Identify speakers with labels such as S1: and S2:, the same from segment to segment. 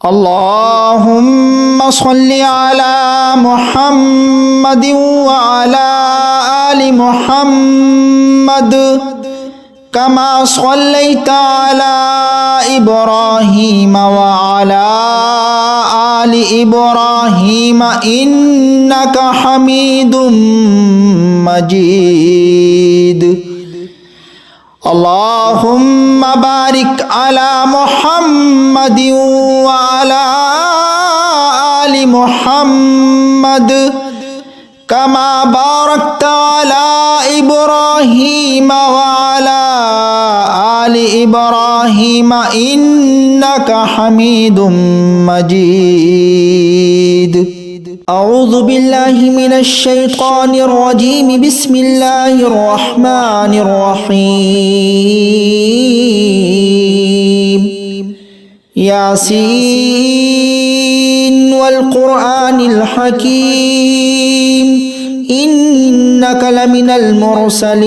S1: اللهم صل على محمد وعلى آل محمد كما صليت على إبراهيم وعلى آل إبراهيم إنك حميد مجيد اللهم بارك على محمد وعلى آل محمد كما باركت على إبراهيم وعلى آل إبراهيم إنك حميد مجيد أعوذ بالله من الشيطان الرجيم بسم الله الرحمن الرحيم ياسين والقرآن الحكيم إنك لمن المرسلين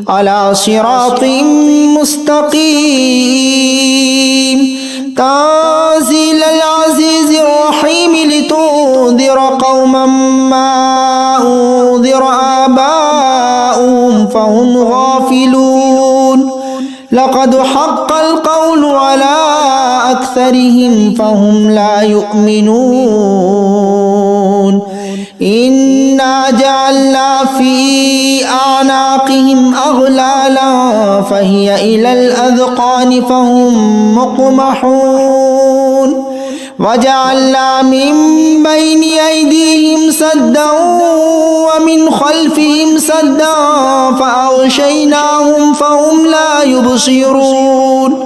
S1: على صراط مستقيم تنزيل العزيز الرحيم لتنذر قوما ما أنذر آباؤهم فهم غافلون لقد حق القول على أكثرهم فهم لا يؤمنون إنا جعلنا في أعناقهم أغلالا فهي إلى الأذقان فهم مقمحون وجعلنا من بين أيديهم سدا ومن خلفهم سدا فأغشيناهم فهم لا يبصرون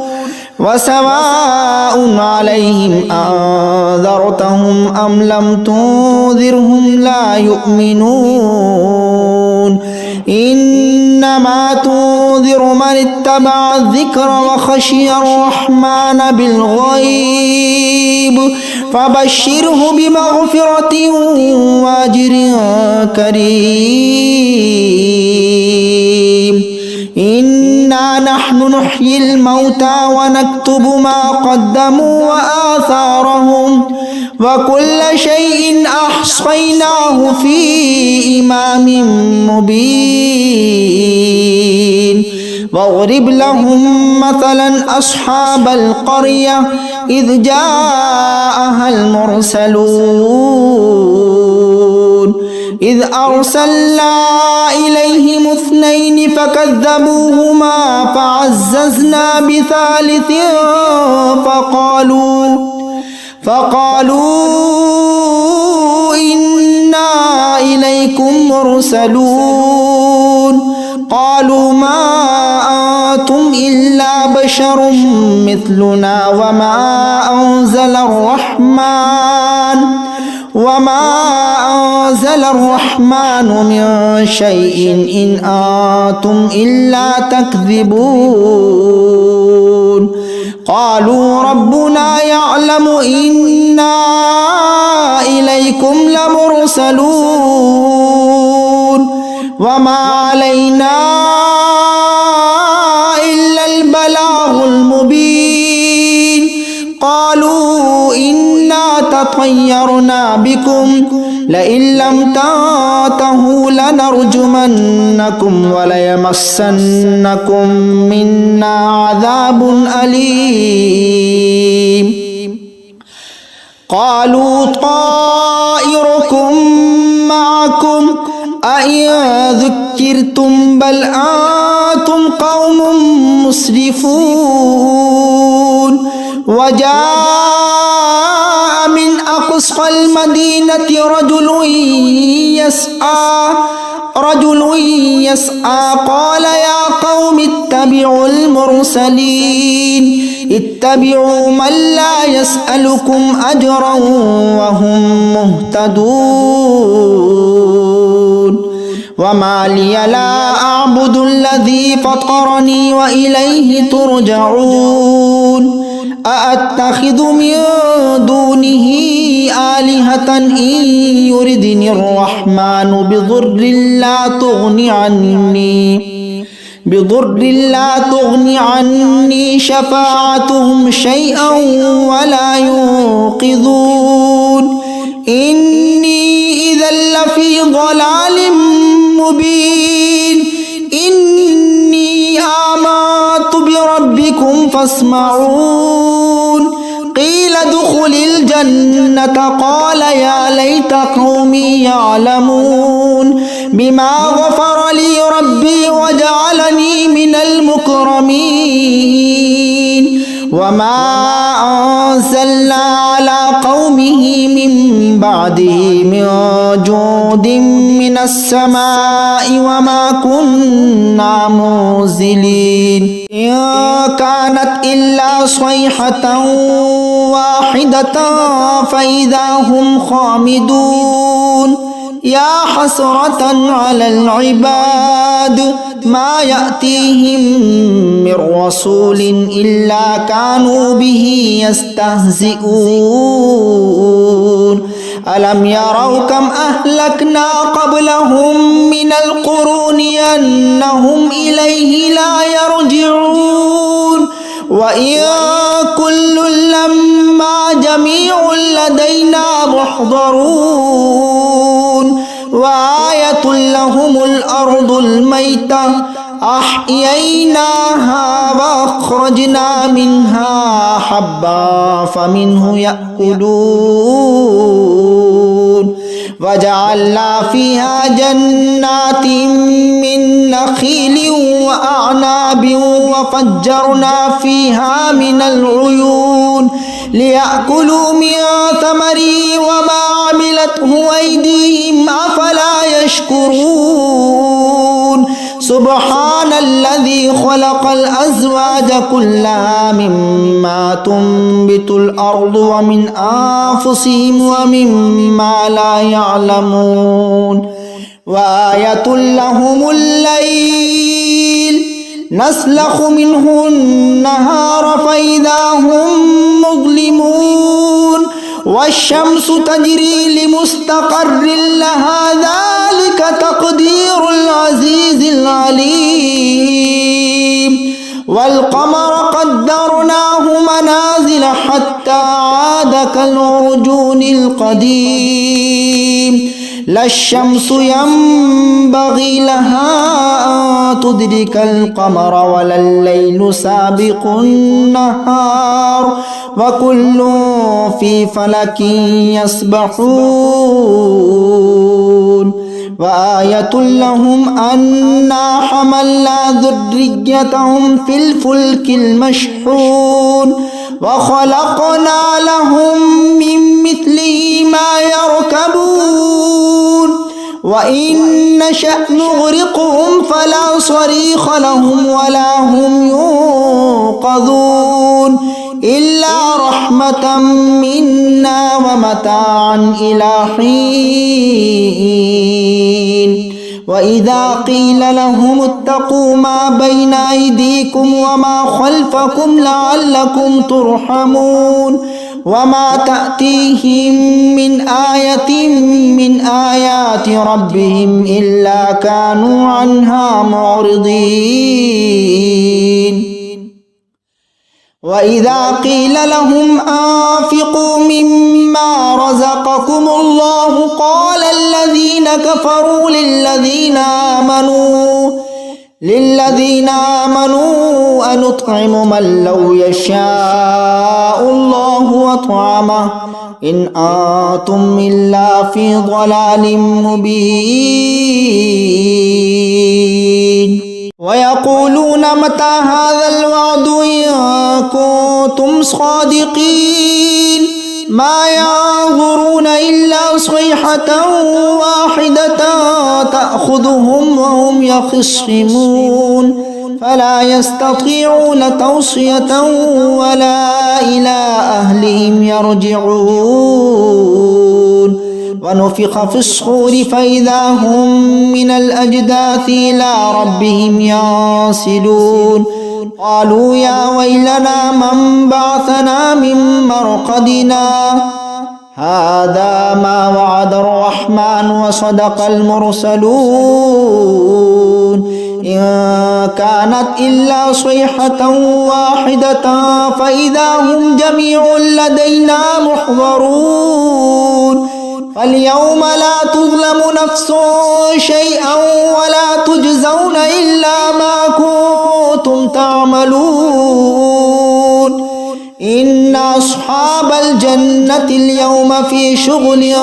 S1: وسواء عليهم أنذرتهم أم لم تنذرهم لا يؤمنون إنما تنذر من اتبع الذكر وخشي الرحمن بالغيب فبشره بمغفرة وأجر كريم إنا نحن نحيي الموتى ونكتب ما قدموا وآثارهم وكل شيء أحصيناه في إمام مبين واضرب لهم مثلا أصحاب القرية إذ جاءها المرسلون إذ أرسلنا إليهم اثنين فكذبوهما فعززنا بثالث فقالوا إنا إليكم مرسلون قالوا ما أنتم إلا بشر مثلنا وما أنزل الرحمن من شيء إن أنتم إلا تكذبون قالوا ربنا يعلم إنا إليكم لمرسلون وما علينا إلا البلاغ المبين قالوا إنا تطيرنا بكم لئن لم تنتهوا لنرجمنكم وليمسنكم منا عذاب أليم قالوا طائركم معكم أئن ذكرتم بل أنتم قوم مسرفون وجاء من أقصى المدينة رجل يسعى قال يا قوم اتبعوا المرسلين اتبعوا من لا يسألكم أجرا وهم مهتدون وما لي لا أعبد الذي فطرني وإليه ترجعون أأتخذ من دونه آلهة إن يردني الرحمن بضر لا تغن عني بضر لا تغن عني شفاعتهم شيئا ولا ينقذون إني إذا لفي ضلال مبين إني آمنت بربكم فاسمعون قيل ادخل الجنة قال يا ليت قومي يعلمون بما غفر لي ربي وجعلني من المكرمين وما أنزلنا على قومه من بعده من جود من السماء وما كنا منزلين إن كانت إلا صيحة واحدة فإذا هم خامدون يا حسرة على العباد ما يأتيهم من رسول إلا كانوا به يستهزئون ألم يروا كم أهلكنا قبلهم من القرون أنهم إليه لا يرجعون وإن كل لما جميع لدينا محضرون وآية لهم الأرض الميتة أحييناها وأخرجنا منها حبا فمنه يأكلون وجعلنا فيها جنات من نخيل وأعناب وفجرنا فيها من العيون ليأكلوا من ثمره وما عملته أيديهم أفلا يشكرون سبحان الذي خلق الأزواج كلها مما تنبت الأرض ومن أنفسهم ومما لا يعلمون وآية لهم الليل نسلخ منه النهار فإذا هم مظلمون والشمس تجري لمستقر لها ذلك تقدير العزيز العليم والقمر قدرناه منازل حتى عاد كالعرجون القديم لا الشمس ينبغي لها أن تدرك القمر ولا الليل سابق النهار وكل في فلك يسبحون وآية لهم أنا حملنا ذريتهم في الفلك المشحون وخلقنا لهم من مثله ما يركبون وإن نشأ نغرقهم فلا صريخ لهم ولا هم ينقذون إلا رحمة منا ومتاعا إلى حين وإذا قيل لهم اتقوا ما بين أيديكم وما خلفكم لعلكم ترحمون وما تأتيهم من آية من آيات ربهم إلا كانوا عنها معرضين وإذا قيل لهم أنفقوا مما رزقكم الله قال الذين كفروا للذين آمنوا أنطعم من لو يشاء الله أطعمه إن أنتم إلا في ضلال مبين ويقولون متى هذا الوعد إن كنتم صادقين ما ينظرون إلا صيحة واحدة تأخذهم وهم يخصمون فلا يستطيعون توصية ولا إلى أهلهم يرجعون ونفخ في الصور فإذا هم من الأجداث إلى ربهم ينسلون قالوا يا ويلنا من بعثنا من مرقدنا هذا ما وعد الرحمن وصدق المرسلون إن كانت إلا صيحة واحدة فإذا هم جميع لدينا محضرون فاليوم لا تظلم نفس شيئا ولا تجزون إلا ما كنتم تعملون إن أصحاب الجنة اليوم في شغل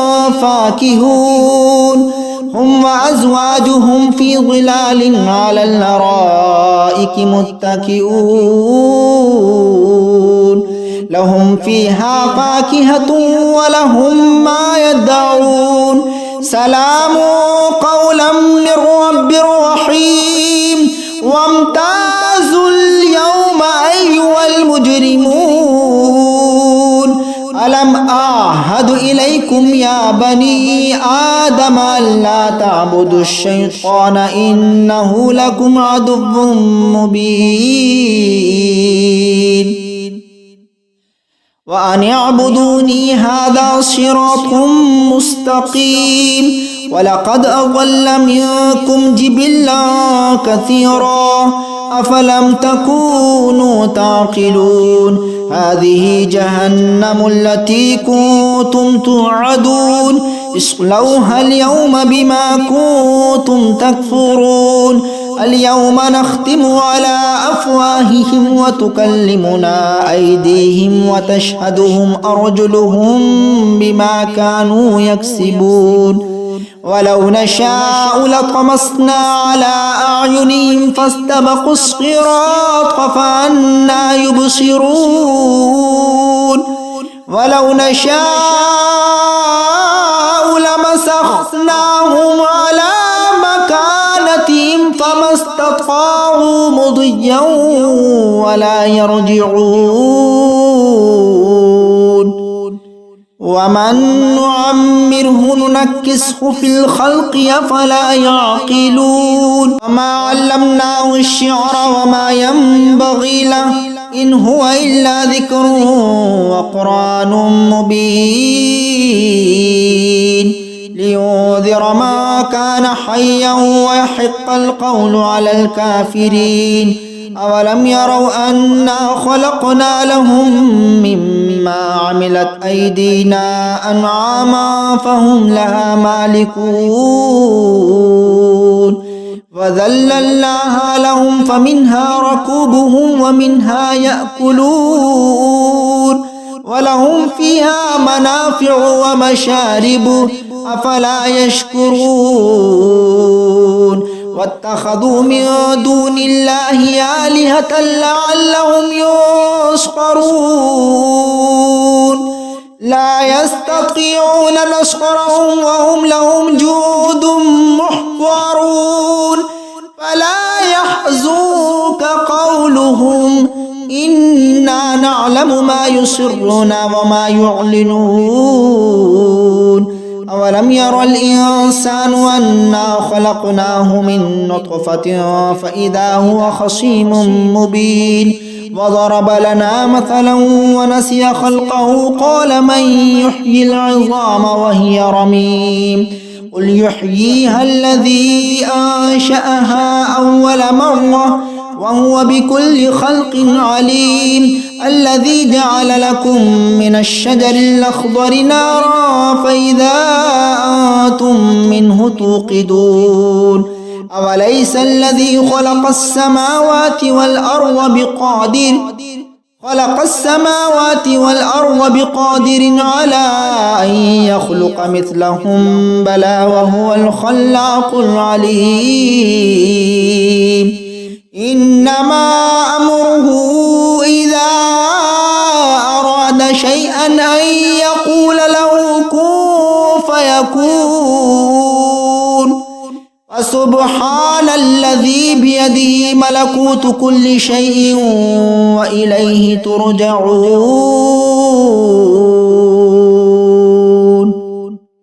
S1: فاكهون هم وأزواجهم في ظلال على الأرائك متكئون لهم فيها فاكهة ولهم ما يدعون سلام قولا من رب رحيم وامتازوا اليوم أيها المجرمون ألم أعهد إليكم يا بني آدم ألا تعبدوا الشيطان إنه لكم عدو مبين وأن اعبدوني هذا صراط مستقيم ولقد أضل منكم جبلا كثيرا أفلم تكونوا تعقلون هذه جهنم التي كنتم توعدون اصلوها اليوم بما كنتم تكفرون اليوم نختم على أفواههم وتكلمنا أيديهم وتشهدهم أرجلهم بما كانوا يكسبون ولو نشاء لطمسنا على أعينهم فاستبقوا الصراط فأنى يبصرون ولو نشاء لمسخناهم على مكانتهم فما استطاعوا مضيا ولا يرجعون ومن نعمره ننكسه في الخلق أفلا يعقلون وما علمناه الشعر وما ينبغي له إن هو إلا ذكر وقرآن مبين لينذر ما كان حيا ويحق القول على الكافرين أولم يروا أنا خلقنا لهم مما عملت أيدينا أنعاما فهم لها مالكون وذللناها لهم فمنها ركوبهم ومنها يأكلون ولهم فيها منافع ومشارب أفلا يشكرون واتخذوا من دون الله آلهة لعلهم ينصرون لا يستطيعون نصرهم وهم لهم جند محضرون فلا يحزنك قولهم إنا نعلم ما يسرون وما يعلنون أولم ير الإنسان أنا خلقناه من نطفة فإذا هو خصيم مبين وضرب لنا مثلا ونسي خلقه قال من يحيي العظام وهي رميم قل يحييها الذي أنشأها أول مرة وهو بكل خلق عليم الذي جعل لكم من الشجر الأخضر نارا فإذا أنتم منه توقدون أوليس الذي خلق السماوات والأرض بقادر على أن يخلق مثلهم بلى وهو الخلاق العليم إنما أمره إذا أراد شيئا أن يقول له كن فيكون فسبحان الذي بيده ملكوت كل شيء وإليه ترجعون